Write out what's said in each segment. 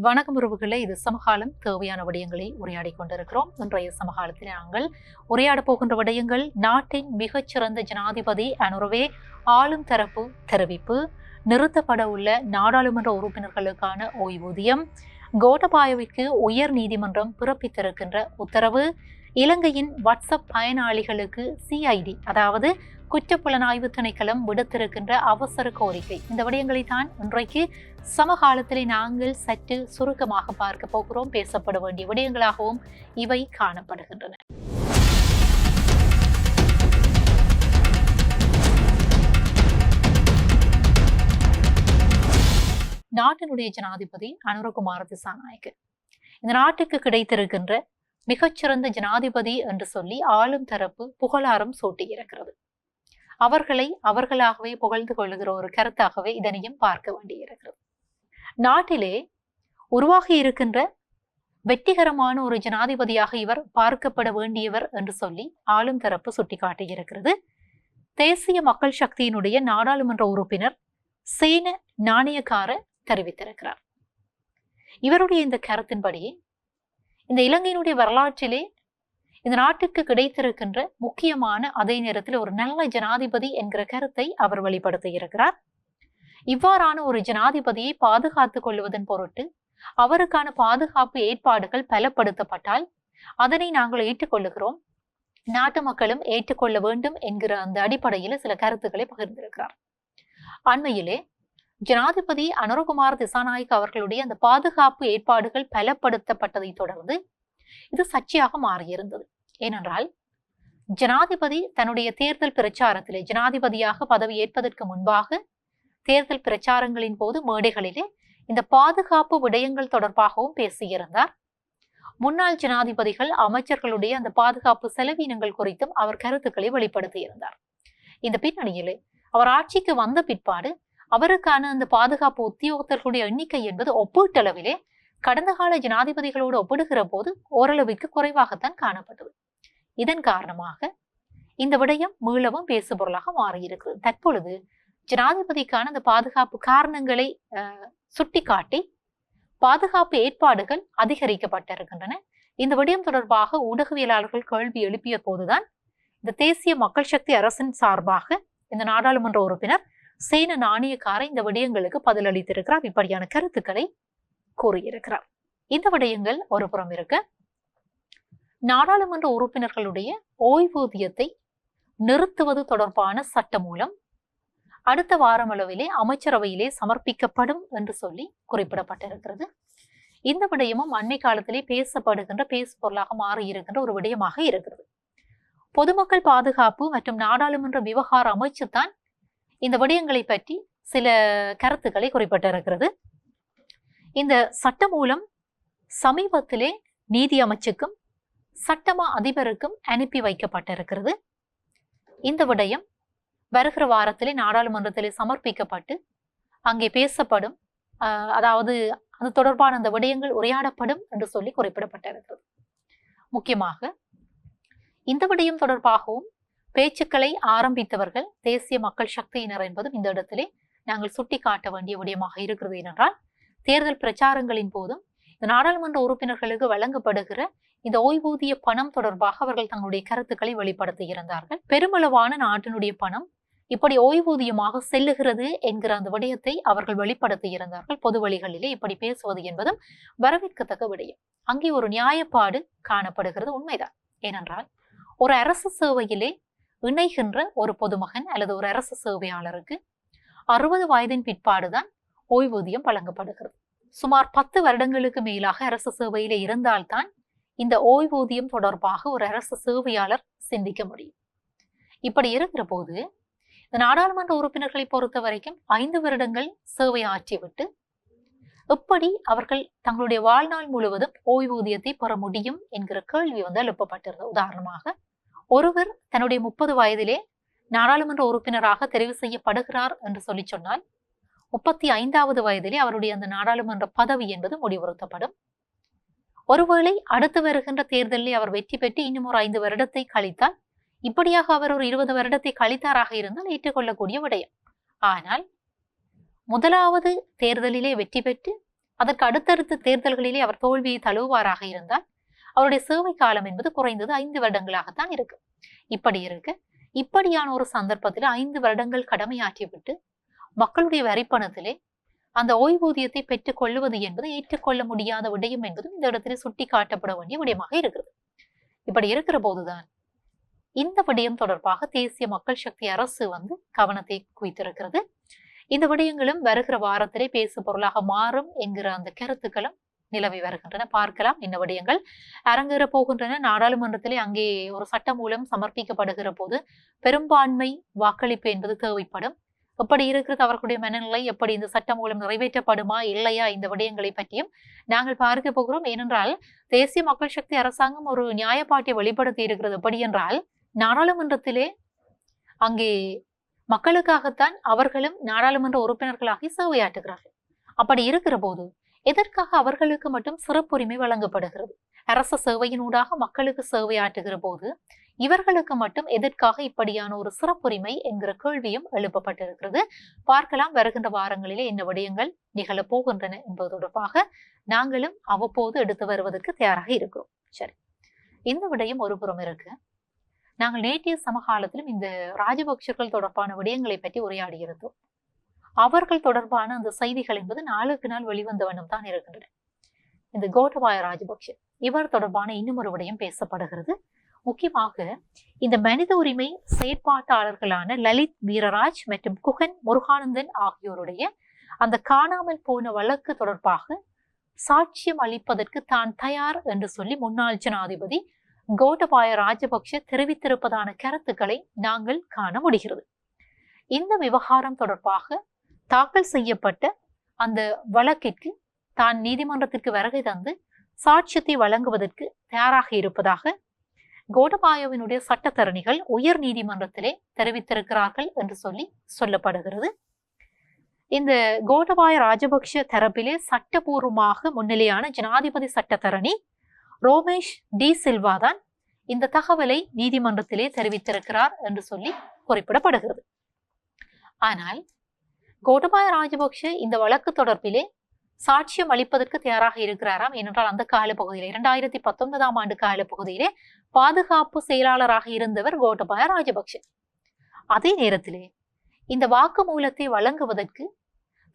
வணக்கம் உறவுகளே, இது சமகாலம் தேவையான விடயங்களை உரையாடி கொண்டிருக்கிறோம். இன்றைய சமகாலத்தில் நாங்கள் உரையாட போகின்ற விடயங்கள் நாட்டின் மிகச்சிறந்த ஜனாதிபதி அனுரவே ஆளும் தரப்பு தெரிவிப்பு, நிறுத்தப்பட உள்ள நாடாளுமன்ற உறுப்பினர்களுக்கான ஓய்வூதியம், கோட்டபாயவிற்கு உயர் நீதிமன்றம் பிறப்பித்திருக்கின்ற உத்தரவு, இலங்கையின் வாட்ஸ்அப் பயனாளிகளுக்கு சிஐடி அதாவது குற்றப்புலனாய்வு திணைக்களம் விடுத்திருக்கின்ற அவசர கோரிக்கை. இந்த விடயங்களை தான் இன்றைக்கு சமகாலத்திலே நாங்கள் சற்று சுருக்கமாக பார்க்க போகிறோம். பேசப்பட வேண்டிய விடயங்களாகவும் இவை காணப்படுகின்றன. நாட்டினுடைய ஜனாதிபதி அனுரகுமார திசாநாயக்க இந்த நாட்டுக்கு கிடைத்திருக்கின்ற மிகச்சிறந்த ஜனாதிபதி என்று சொல்லி ஆளும் தரப்பு புகழாரம் சூட்டியிருக்கிறது. அவர்களை அவர்களாகவே புகழ்ந்து கொள்ளுகிற ஒரு கருத்தாகவே இதனையும் பார்க்க வேண்டியிருக்கிறது. நாட்டிலே உருவாகி இருக்கின்ற வெற்றிகரமான ஒரு ஜனாதிபதியாக இவர் பார்க்கப்பட வேண்டியவர் என்று சொல்லி ஆளும் தரப்பு சுட்டிக்காட்டியிருக்கிறது. தேசிய மக்கள் சக்தியினுடைய நாடாளுமன்ற உறுப்பினர் சேன நாணயக்கார தெரிவித்திருக்கிறார். இவருடைய இந்த கருத்தின்படி இந்த இலங்கையினுடைய வரலாற்றிலே இந்த நாட்டுக்கு கிடைத்திருக்கின்ற முக்கியமான அதே நேரத்தில் ஒரு நல்ல ஜனாதிபதி என்கிற கருத்தை அவர் வெளிப்படுத்தி இருக்கிறார். இவ்வாறான ஒரு ஜனாதிபதியை பாதுகாத்துக் கொள்வதன் பொருட்டு அவருக்கான பாதுகாப்பு ஏற்பாடுகள் பலப்படுத்தப்பட்டால் அதனை நாங்கள் ஏற்றுக்கொள்ளுகிறோம், நாட்டு மக்களும் ஏற்றுக்கொள்ள வேண்டும் என்கிற அந்த அடிப்படையில் சில கருத்துக்களை பகிர்ந்திருக்கிறார். அண்மையிலே ஜனாதிபதி அனுரகுமார திசாநாயக்க அவர்களுடைய அந்த பாதுகாப்பு ஏற்பாடுகள் பலப்படுத்தப்பட்டதை தொடர்ந்து இது சர்ச்சையாக மாறியிருந்தது. ஏனென்றால் ஜனாதிபதி தன்னுடைய தேர்தல் பிரச்சாரத்திலே ஜனாதிபதியாக பதவி ஏற்பதற்கு முன்பாக தேர்தல் பிரச்சாரங்களின் போது மேடைகளிலே இந்த பாதுகாப்பு விடயங்கள் தொடர்பாகவும் பேசியிருந்தார். முன்னாள் ஜனாதிபதிகள் அமைச்சர்களுடைய அந்த பாதுகாப்பு செலவினங்கள் குறித்தும் அவர் கருத்துக்களை வெளிப்படுத்தியிருந்தார். இந்த பின்னணியிலே அவர் ஆட்சிக்கு வந்த பிற்பாடு அவருக்கான அந்த பாதுகாப்பு உத்தியோகத்தர்களுடைய எண்ணிக்கை என்பது ஒப்பீட்டளவிலே கடந்த கால ஜனாதிபதிகளோடு ஒப்பிடுகிற போது ஓரளவிற்கு குறைவாகத்தான் காணப்பட்டது. இதன் காரணமாக இந்த விடயம் மீளவும் பேசுபொருளாக மாறியிருக்கிறது. தற்பொழுது ஜனாதிபதிக்கான அந்த பாதுகாப்பு காரணங்களை சுட்டிக்காட்டி பாதுகாப்பு ஏற்பாடுகள் அதிகரிக்கப்பட்டிருக்கின்றன. இந்த விடயம் தொடர்பாக ஊடகவியலாளர்கள் கேள்வி எழுப்பிய போதுதான் இந்த தேசிய மக்கள் சக்தி அரசின் சார்பாக இந்த நாடாளுமன்ற உறுப்பினர் சேன நாணயக்கார இந்த விடயங்களுக்கு பதிலளித்திருக்கிறார். இப்படியான கருத்துக்களை கூறியிருக்கிறார். இந்த விடயங்கள் ஒரு புறம் இருக்க, நாடாளுமன்ற உறுப்பினர்களுடைய ஓய்வூதியத்தை நிறுத்துவது தொடர்பான சட்டமூலம் அடுத்த வாரமளவிலே அமைச்சரவையிலே சமர்ப்பிக்கப்படும் என்று சொல்லி குறிப்பிடப்பட்டிருக்கிறது. இந்த விடயமும் அண்மை காலத்திலே பேசப்படுகின்ற பேசுபொருளாக மாறி இருக்கின்ற ஒரு விடயமாக இருக்கிறது. பொதுமக்கள் பாதுகாப்பு மற்றும் நாடாளுமன்ற விவகார அமைச்சு தான் இந்த விடயங்களை பற்றி சில கருத்துக்களை குறிப்பிட்டிருக்கிறது. இந்த சட்டமூலம் சமீபத்திலே நீதி அமைச்சுக்கும் சட்டமா அதிபருக்கும் அனுப்பி வைக்கப்பட்டிருக்கிறது. இந்த விடயம் வருகிற வாரத்திலே நாடாளுமன்றத்திலே சமர்ப்பிக்கப்பட்டு அங்கே பேசப்படும், அதாவது அது தொடர்பான அந்த விடயங்கள் உரையாடப்படும் என்று சொல்லி குறிப்பிடப்பட்டிருக்கிறது. முக்கியமாக இந்த விடயம் தொடர்பாகவும் பேச்சுக்களை ஆரம்பித்தவர்கள் தேசிய மக்கள் சக்தியினர் என்பதும் இந்த இடத்திலே நாங்கள் சுட்டிக்காட்ட வேண்டிய விடயமாக இருக்கிறது. ஏனென்றால் தேர்தல் பிரச்சாரங்களின் போதும் இந்த நாடாளுமன்ற உறுப்பினர்களுக்கு வழங்கப்படுகிற இந்த ஓய்வூதிய பணம் தொடர்பாக அவர்கள் தங்களுடைய கருத்துக்களை வெளிப்படுத்தி இருந்தார்கள். பெருமளவான நாட்டினுடைய பணம் இப்படி ஓய்வூதியமாக செல்லுகிறது என்கிற அந்த விடயத்தை அவர்கள் வெளிப்படுத்தி இருந்தார்கள். பொது வழிகளிலே இப்படி பேசுவது என்பதும் வரவேற்கத்தக்க விடயம். அங்கே ஒரு நியாயப்பாடு காணப்படுகிறது, உண்மைதான். ஏனென்றால் ஒரு அரசு சேவையிலே இணைகின்ற ஒரு பொதுமகன் அல்லது ஒரு அரசு சேவையாளருக்கு 60 வயதின் பிற்பாடுதான் ஓய்வூதியம் வழங்கப்படுகிறது. சுமார் 10 வருடங்களுக்கு மேலாக அரசு சேவையிலே இருந்தால்தான் இந்த ஓய்வூதியம் தொடர்பாக ஒரு அரசு சேவையாளர் சிந்திக்க முடியும். இப்படி இருக்கிற போது இந்த நாடாளுமன்ற உறுப்பினர்களை பொறுத்த வரைக்கும் 5 வருடங்கள் சேவை ஆற்றிவிட்டு எப்படி அவர்கள் தங்களுடைய வாழ்நாள் முழுவதும் ஓய்வூதியத்தை பெற முடியும் என்கிற கேள்வி எழுப்பப்பட்டிருந்தது. உதாரணமாக ஒருவர் தன்னுடைய 30 வயதிலே நாடாளுமன்ற உறுப்பினராக தெரிவு செய்யப்படுகிறார் என்று சொல்லி சொன்னால் 35வது வயதிலே அவருடைய அந்த நாடாளுமன்ற பதவி என்பது முடிவுறுத்தப்படும். ஒருவேளை அடுத்து வருகின்ற தேர்தலில் அவர் வெற்றி பெற்று இன்னும் ஒரு 5 வருடத்தை கழித்தால், இப்படியாக அவர் ஒரு 20 வருடத்தை கழித்தாராக இருந்தால் ஏற்றுக்கொள்ளக்கூடிய விடயம். ஆனால் முதலாவது தேர்தலிலே வெற்றி பெற்று அதற்கு அடுத்தடுத்த தேர்தல்களிலே அவர் தோல்வியை தழுவாராக இருந்தால் அவருடைய சேவை காலம் என்பது குறைந்தது 5 வருடங்களாகத்தான் இருக்கு. இப்படி இருக்கு. இப்படியான ஒரு சந்தர்ப்பத்தில் 5 வருடங்கள் கடமையாற்றிவிட்டு மக்களுடைய வரிப்பணத்திலே அந்த ஓய்வூதியத்தை பெற்றுக் கொள்வது என்பது ஏற்றுக்கொள்ள முடியாத விடயம் என்பதும் இந்த இடத்திலே சுட்டி காட்டப்பட வேண்டிய விடயமாக இருக்கிறது. இப்படி இருக்கிற போதுதான் இந்த விடயம் தொடர்பாக தேசிய மக்கள் சக்தி அரசு கவனத்தை குவித்திருக்கிறது. இந்த விடயங்களும் வருகிற வாரத்திலே பேசு பொருளாக மாறும் என்கிற அந்த கருத்துக்களும் நிலவி வருகின்றன. பார்க்கலாம் என்ன விடயங்கள் அரங்கேற போகின்றன. நாடாளுமன்றத்திலே அங்கே ஒரு சட்டமூலம் சமர்ப்பிக்கப்படுகிற போது பெரும்பான்மை வாக்களிப்பு என்பது தேவைப்படும். எப்படி இருக்கிறது அவர்களுடைய மனநிலை, எப்படி இந்த சட்டம் மூலம் நிறைவேற்றப்படுமா இல்லையா, இந்த விடயங்களை பற்றியும் நாங்கள் பார்க்க போகிறோம். ஏனென்றால் தேசிய மக்கள் சக்தி அரசாங்கம் ஒரு நியாயப்பாட்டை வெளிப்படுத்தி இருக்கிறது. எப்படி என்றால் நாடாளுமன்றத்திலே அங்கே மக்களுக்காகத்தான் அவர்களும் நாடாளுமன்ற உறுப்பினர்களாகி சேவையாற்றுகிறார்கள். அப்படி இருக்கிற போது எதற்காக அவர்களுக்கு மட்டும் சிறப்புரிமை வழங்கப்படுகிறது? அரச சேவையினூடாக மக்களுக்கு சேவையாற்றுகிற போது இவர்களுக்கு மட்டும் எதற்காக இப்படியான ஒரு சிறப்புரிமை என்கிற கேள்வியும் எழுப்பப்பட்டிருக்கிறது. பார்க்கலாம் வருகின்ற வாரங்களிலே என்ன விடயங்கள் நிகழப் போகின்றன என்பது தொடர்பாக நாங்களும் அவ்வப்போது எடுத்து வருவதற்கு தயாராக இருக்கிறோம். சரி, இந்த விடயம் ஒரு புறம் இருக்கு. நாங்கள் நேற்றைய சமகாலத்திலும் இந்த ராஜபக்சர்கள் தொடர்பான விடயங்களை பற்றி உரையாடி இருந்தோம். அவர்கள் தொடர்பான அந்த செய்திகள் என்பது நாளுக்கு நாள் வெளிவந்த வண்ணம் தான் இருக்கின்றன. இந்த கோட்டபாய ராஜபக்ஷ இவர் தொடர்பான இன்னும் ஒரு விடயம் பேசப்படுகிறது. முக்கியமாக இந்த மனித உரிமை செயற்பாட்டாளர்களான லலித் வீரராஜ் மற்றும் குகன் முருகானந்தன் ஆகியோருடைய அந்த காணாமல் போன வழக்கு தொடர்பாக சாட்சியம் அளிப்பதற்கு தான் தயார் என்று சொல்லி முன்னாள் ஜனாதிபதி கோட்டபாய ராஜபக்ஷ தெரிவித்திருப்பதான கருத்துக்களை நாங்கள் காண முடிகிறது. இந்த விவகாரம் தொடர்பாக தாக்கல் செய்யப்பட்ட அந்த வழக்கிற்கு தான் நீதிமன்றத்திற்கு வருகை தந்து சாட்சியத்தை வழங்குவதற்கு தயாராக இருப்பதாக கோட்டபாயவினுடைய சட்டத்தரணிகள் உயர் நீதிமன்றத்திலே தெரிவித்திருக்கிறார்கள் என்று சொல்லப்படுகிறது. இந்த கோட்டபாய ராஜபக்ஷ தரப்பிலே சட்டபூர்வமாக முன்னிலையான ஜனாதிபதி சட்டத்தரணி ரோமேஷ் டி சில்வா தான் இந்த தகவலை நீதிமன்றத்திலே தெரிவித்திருக்கிறார் என்று சொல்லி குறிப்பிடப்படுகிறது. ஆனால் கோட்டபாய ராஜபக்ஷ இந்த வழக்கு தொடர்பிலே சாட்சியம் அளிப்பதற்கு தயாராக இருக்கிறாராம். ஏனென்றால் அந்த காலப்பகுதியிலே 2019 ஆண்டு காலப்பகுதியிலே பாதுகாப்பு செயலாளராக இருந்தவர் கோட்டபாய ராஜபக்ஷ. அதே நேரத்திலே இந்த வாக்குமூலத்தை வழங்குவதற்கு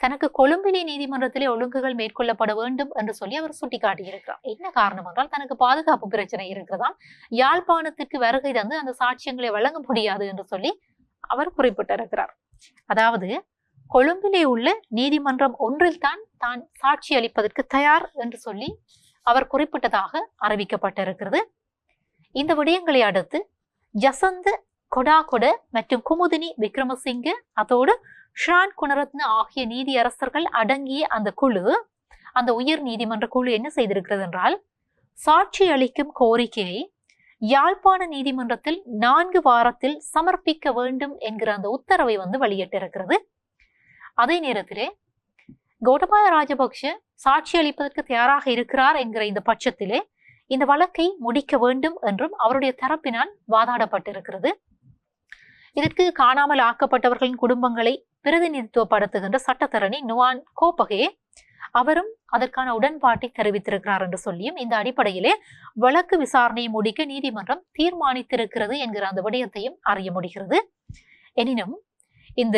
தனக்கு கொழும்பிலே நீதிமன்றத்திலே ஒழுங்குகள் மேற்கொள்ளப்பட வேண்டும் என்று சொல்லி அவர் சுட்டிக்காட்டியிருக்கிறார். என்ன காரணம் என்றால் தனக்கு பாதுகாப்பு பிரச்சனை இருக்கிறதாம். யாழ்ப்பாணத்திற்கு வருகை தந்து அந்த சாட்சியங்களை வழங்க முடியாது என்று சொல்லி அவர் குறிப்பிட்டிருக்கிறார். அதாவது கொழும்பிலே உள்ள நீதிமன்றம் ஒன்றில் தான் சாட்சி அளிப்பதற்கு தயார் என்று சொல்லி அவர் குறிப்பிட்டதாக அறிவிக்கப்பட்டிருக்கிறது. இந்த விடயங்களை அடுத்து ஜசந்த கொடாகொட மற்றும் குமுதினி விக்ரமசிங்க அதோடு ஷான் குணரத்ன ஆகிய நீதியரசர்கள் அடங்கிய அந்த குழு, அந்த உயர் நீதிமன்ற குழு என்ன செய்திருக்கிறது என்றால் சாட்சி அளிக்கும் கோரிக்கையை யாழ்ப்பாண நீதிமன்றத்தில் 4 வாரத்தில் சமர்ப்பிக்க வேண்டும் என்கிற அந்த உத்தரவை வெளியிட்டிருக்கிறது. அதே நேரத்திலே கோட்டபாய ராஜபக்ஷ சாட்சி அளிப்பதற்கு தயாராக இருக்கிறார் என்கிற இந்த பட்சத்திலே இந்த வழக்கை முடிக்க வேண்டும் என்றும் அவருடைய தரப்பினால் வாதாடப்பட்டிருக்கிறது. இதற்கு காணாமல் ஆக்கப்பட்டவர்களின் குடும்பங்களை பிரதிநிதித்துவப்படுத்துகின்ற சட்டத்தரணி நுவான் கோப்பகே அவரும் அதற்கான உடன்பாட்டை தெரிவித்திருக்கிறார் என்று சொல்லியும் இந்த அடிப்படையிலே வழக்கு விசாரணையை முடிக்க நீதிமன்றம் தீர்மானித்திருக்கிறது என்கிற அந்த விடயத்தையும் அறிய முடிகிறது. எனினும் இந்த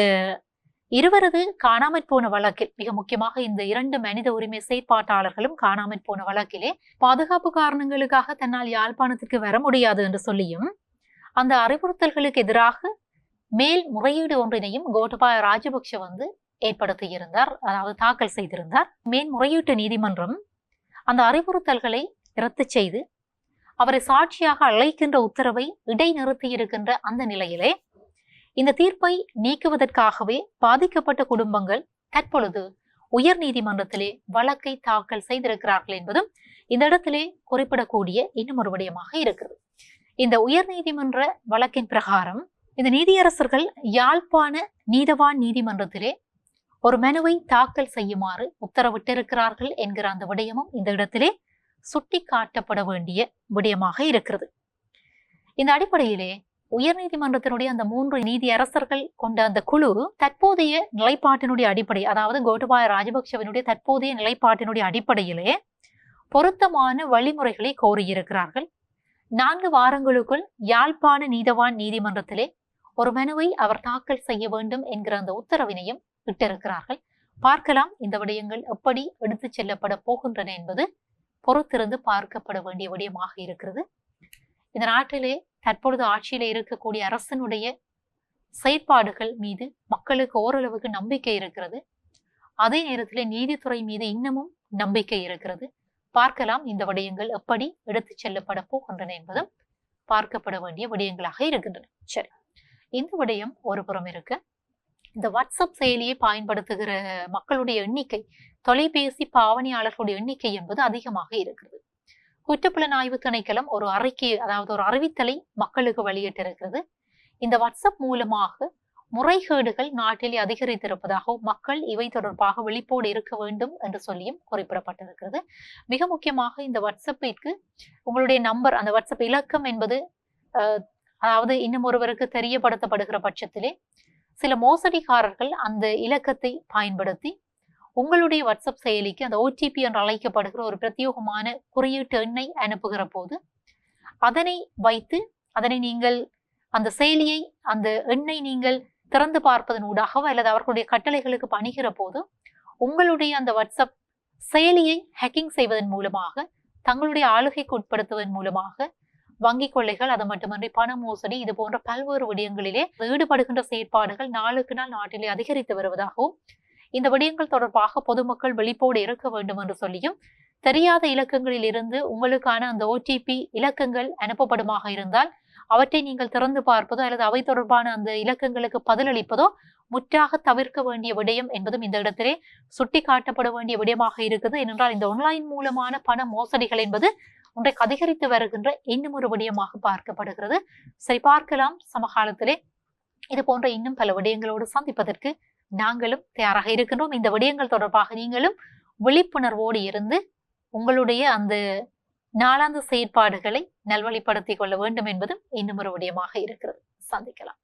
இருவரது காணாமற் போன வழக்கில் மிக முக்கியமாக இந்த 2 மனித உரிமை செயற்பாட்டாளர்களும் காணாமற் போன வழக்கிலே பாதுகாப்பு காரணங்களுக்காக தன்னால் யாழ்ப்பாணத்திற்கு வர முடியாது என்று சொல்லியும் அந்த அறிவுறுத்தல்களுக்கு எதிராக மேல் முறையீடு ஒன்றினையும் கோட்டபாய ராஜபக்ஷ ஏற்படுத்தியிருந்தார், அதாவது தாக்கல் செய்திருந்தார். மேன்முறையீட்டு நீதிமன்றம் அந்த அறிவுறுத்தல்களை ரத்து செய்து அவரை சாட்சியாக அழைக்கின்ற உத்தரவை இடைநிறுத்தி இருக்கின்ற அந்த நிலையிலே இந்த தீர்ப்பை நீக்குவதற்காகவே பாதிக்கப்பட்ட குடும்பங்கள் தற்பொழுது உயர் நீதிமன்றத்திலே வழக்கை தாக்கல் செய்திருக்கிறார்கள் என்பதும் இந்த இடத்திலே குறிப்பிடக்கூடிய இன்னும் ஒரு விடயமாக இருக்கிறது. இந்த உயர் நீதிமன்ற வழக்கின் பிரகாரம் இந்த நீதியரசர்கள் யாழ்ப்பாண நீதவான் நீதிமன்றத்திலே ஒரு மனுவை தாக்கல் செய்யுமாறு உத்தரவிட்டிருக்கிறார்கள் என்கிற அந்த விடயமும் இந்த இடத்திலே சுட்டி காட்டப்பட வேண்டிய விடயமாக இருக்கிறது. இந்த அடிப்படையிலே உயர்நீதிமன்றத்தினுடைய அந்த 3 நீதி அரசர்கள் கொண்ட அந்த குழு தற்போதைய நிலைப்பாட்டினுடைய அடிப்படை, அதாவது கோட்டபாய ராஜபக்சவினுடைய தற்போதைய நிலைப்பாட்டினுடைய அடிப்படையிலே பொருத்தமான வழிமுறைகளை கோரியிருக்கிறார்கள். 4 வாரங்களுக்குள் யாழ்ப்பாண நீதவான் நீதிமன்றத்திலே ஒரு மனுவை அவர் தாக்கல் செய்ய வேண்டும் என்கிற அந்த உத்தரவினையும் இட்டிருக்கிறார்கள். பார்க்கலாம் இந்த விடயங்கள் எப்படி எடுத்துச் செல்லப்பட போகின்றன என்பது பொறுத்திருந்து பார்க்கப்பட வேண்டிய விடயமாக இருக்கிறது. இந்த நாட்டிலே தற்பொழுது ஆட்சியில இருக்கக்கூடிய அரசனுடைய செயற்பாடுகள் மீது மக்களுக்கு ஓரளவுக்கு நம்பிக்கை இருக்கிறது. அதே நேரத்தில் நீதித்துறை மீது இன்னமும் நம்பிக்கை இருக்கிறது. பார்க்கலாம் இந்த விடயங்கள் எப்படி எடுத்துச் செல்லப்பட போகின்றன என்பதும் பார்க்கப்பட வேண்டிய விடயங்களாக இருக்கின்றன. சரி, இந்த விடயம் ஒரு புறம் இருக்க, இந்த வாட்ஸ்அப் செயலியை பயன்படுத்துகிற மக்களுடைய எண்ணிக்கை, தொலைபேசி பாவனையாளர்களுடைய எண்ணிக்கை என்பது அதிகமாக இருக்கிறது. குற்றப்புலனாய்வு திணைக்களம் ஒரு அறிக்கை, அதாவது ஒரு அறிவித்தலை மக்களுக்கு வெளியிட்டிருக்கிறது. இந்த வாட்ஸ்அப் மூலமாக முறைகேடுகள் நாட்டிலே அதிகரித்திருப்பதாகவும் மக்கள் இவை தொடர்பாக விழிப்போடு இருக்க வேண்டும் என்று சொல்லியும் குறிப்பிடப்பட்டிருக்கிறது. மிக முக்கியமாக இந்த வாட்ஸ்அப்பிற்கு உங்களுடைய நம்பர், அந்த வாட்ஸ்அப் இலக்கம் என்பது அதாவது இன்னும் ஒருவருக்கு தெரியப்படுத்தப்படுகிற பட்சத்திலே சில மோசடிக்காரர்கள் அந்த இலக்கத்தை பயன்படுத்தி உங்களுடைய வாட்ஸ்அப் செயலிக்கு அந்த ஓடிபி என்று அழைக்கப்படுகிற ஒரு பிரத்யேகமான குறியீட்டு எண்ணை அனுப்புகிற போது அதனை வைத்து நீங்கள் அந்த செயலியை, அந்த எண்ணை நீங்கள் திறந்து பார்ப்பதன் ஊடாகவோ அல்லது அவர்களுடைய கட்டளைகளுக்கு பணிகிற போது உங்களுடைய அந்த வாட்ஸ்அப் செயலியை ஹேக்கிங் செய்வதன் மூலமாக, தங்களுடைய ஆளுகைக்கு உட்படுத்துவதன் மூலமாக வங்கி கொள்ளைகள், அது மட்டுமன்றி பண மோசடி, இது போன்ற பல்வேறு விடயங்களிலே ஈடுபடுகின்ற செயற்பாடுகள் நாளுக்கு நாள் நாட்டிலே அதிகரித்து வருவதாகவும் இந்த விடயங்கள் தொடர்பாக பொதுமக்கள் விழிப்போடு இருக்க வேண்டும் என்று சொல்லியும், தெரியாத இலக்கங்களில் இருந்து உங்களுக்கான அந்த ஓடிபி இலக்கங்கள் அனுப்பப்படுமாக இருந்தால் அவற்றை நீங்கள் திறந்து பார்ப்பதோ அல்லது அவை தொடர்பான அந்த இலக்கங்களுக்கு பதிலளிப்பதோ முற்றாக தவிர்க்க வேண்டிய விடயம் என்பதும் இந்த இடத்திலே சுட்டி காட்டப்பட வேண்டிய விடயமாக இருக்குது. ஏனென்றால் இந்த ஆன்லைன் மூலமான பண மோசடிகள் என்பது இன்றைக்கு அதிகரித்து வருகின்ற இன்னும் ஒரு விடயமாக பார்க்கப்படுகிறது. சரி, பார்க்கலாம் சமகாலத்திலே இது போன்ற இன்னும் பல விடயங்களோடு சந்திப்பதற்கு நாங்களும் தயாராக இருக்கின்றோம். இந்த விடயங்கள் தொடர்பாக நீங்களும் விழிப்புணர்வோடு இருந்து உங்களுடைய அந்த நாளாந்த செயற்பாடுகளை நல்வழிப்படுத்திக் கொள்ள வேண்டும் என்பதும் இன்னும் ஒரு விடயமாக இருக்கிறது. சந்திக்கலாம்.